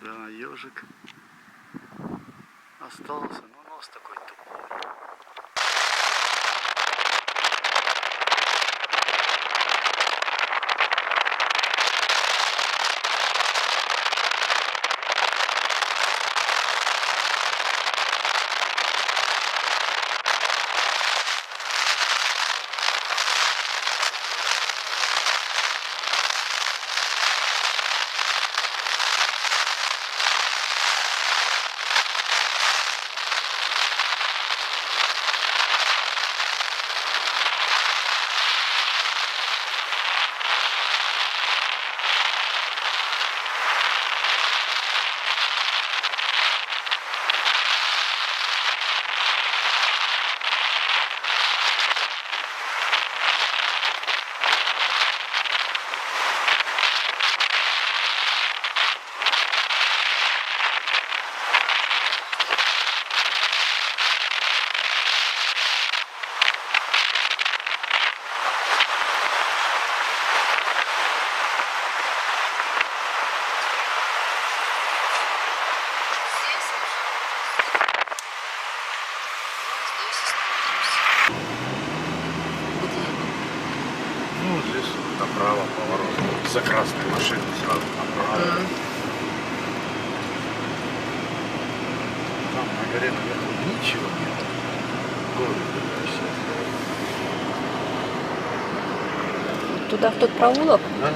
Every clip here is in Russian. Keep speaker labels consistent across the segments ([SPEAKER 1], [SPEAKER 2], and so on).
[SPEAKER 1] Да, ежик остался, но нос такой тупой. Ну, здесь направо поворот. За красной машиной сразу направо. Там на горе наверху ничего нет. Горы сейчас.
[SPEAKER 2] Туда, в тот проулок?
[SPEAKER 1] Да?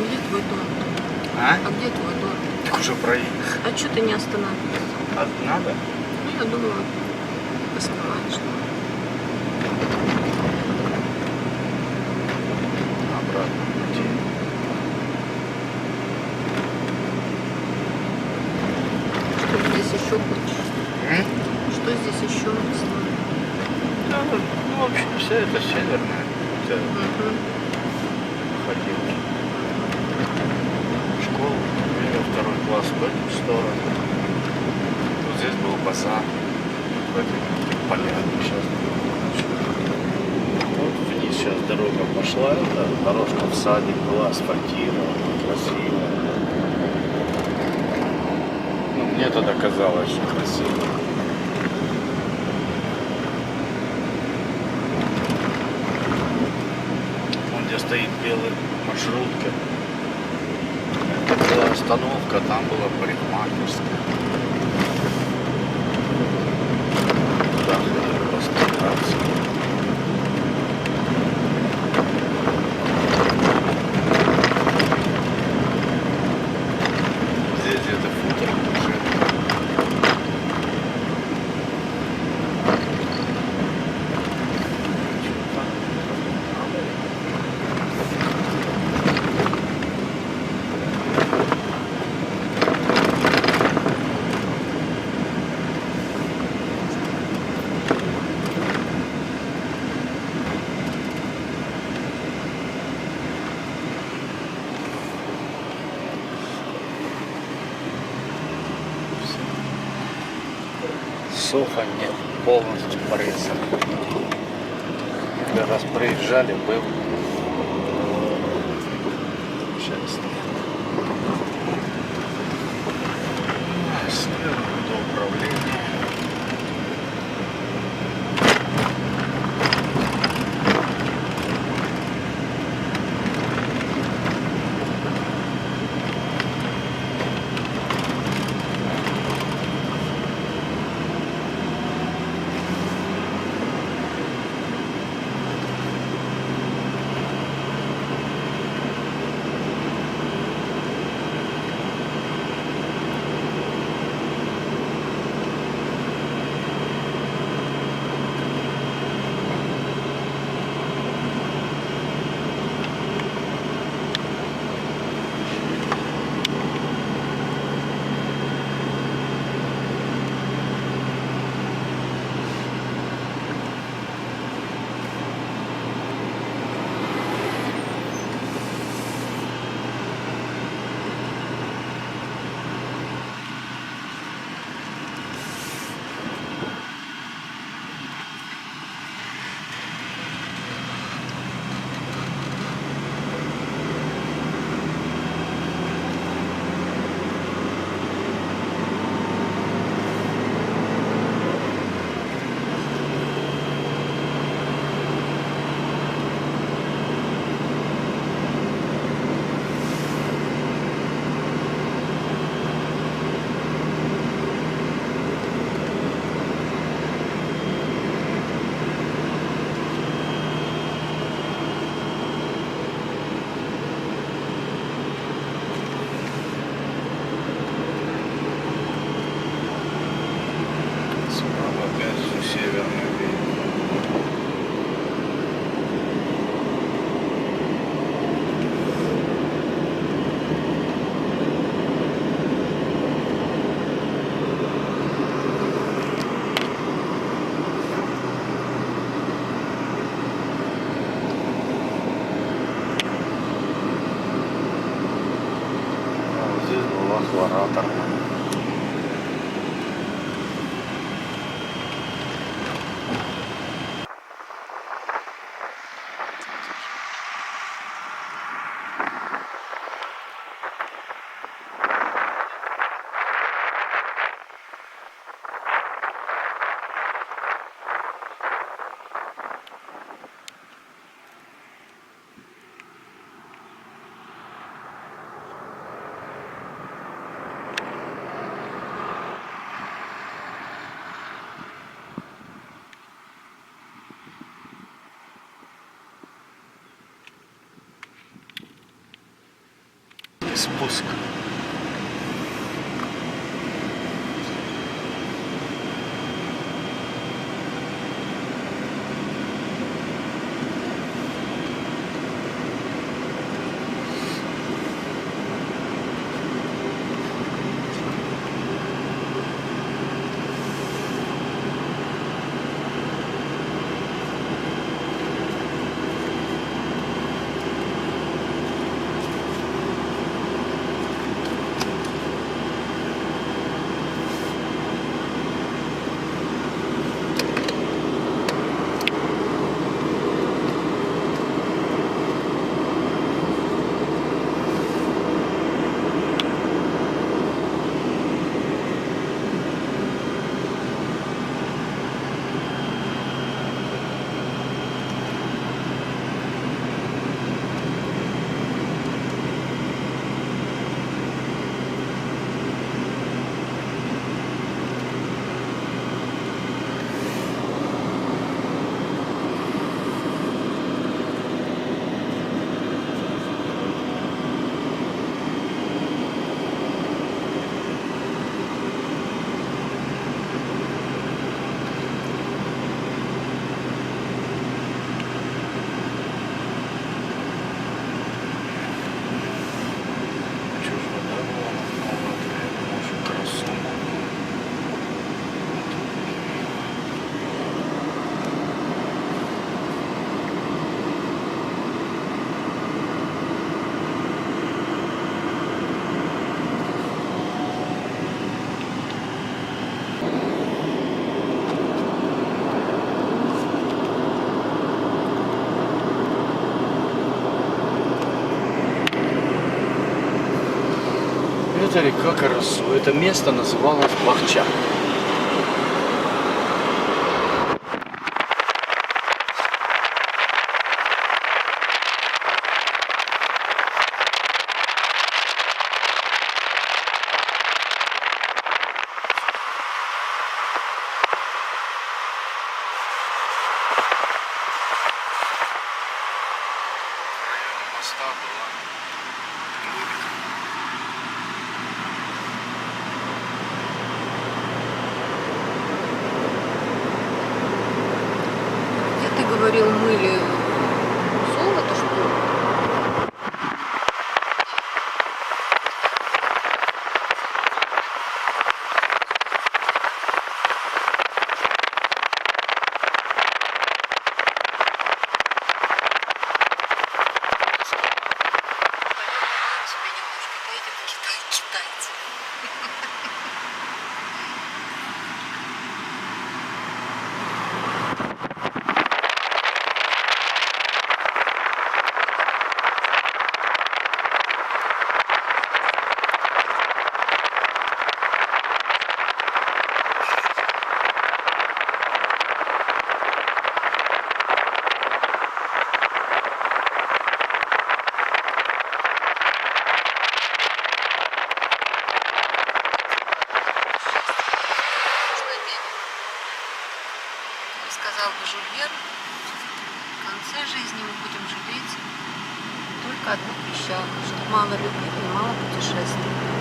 [SPEAKER 2] Где твой дом?
[SPEAKER 1] А?
[SPEAKER 2] А где твой дом?
[SPEAKER 1] Так уже проехал.
[SPEAKER 2] А что ты не останавливаешься?
[SPEAKER 1] А надо?
[SPEAKER 2] Ну, я думаю, поснимаешь.
[SPEAKER 1] Обратно идти.
[SPEAKER 2] Что здесь еще хочешь? Что здесь еще снимать?
[SPEAKER 1] Да, ну, в общем, вся это северная. Ходил в школу, вел второй класс в эту сторону. Вот здесь был базар. В этой поляне сейчас. Вот вниз сейчас дорога пошла. Это дорожка в садик была асфальтирована, красивая. Ну, мне тогда казалось, что красиво. Вон где стоит белая маршрутка. Это была остановка, там была парикмахерская. Туда Соха нет, полностью порезан. Первый раз приезжали, был часто. Сверху до управления. Опять же северный вид. А здесь была хлораторная. Спуск. эта река Карасу, это место называлось Бахча. Моста была клубик.
[SPEAKER 2] Где ты говорил, мыли золото, что ли? Наверное, себе немножко. Поедем в Китай, китайцы. Сказал бы Жюль Верн, в конце жизни мы будем жалеть только о двух вещах, что мало любили и мало путешествовали.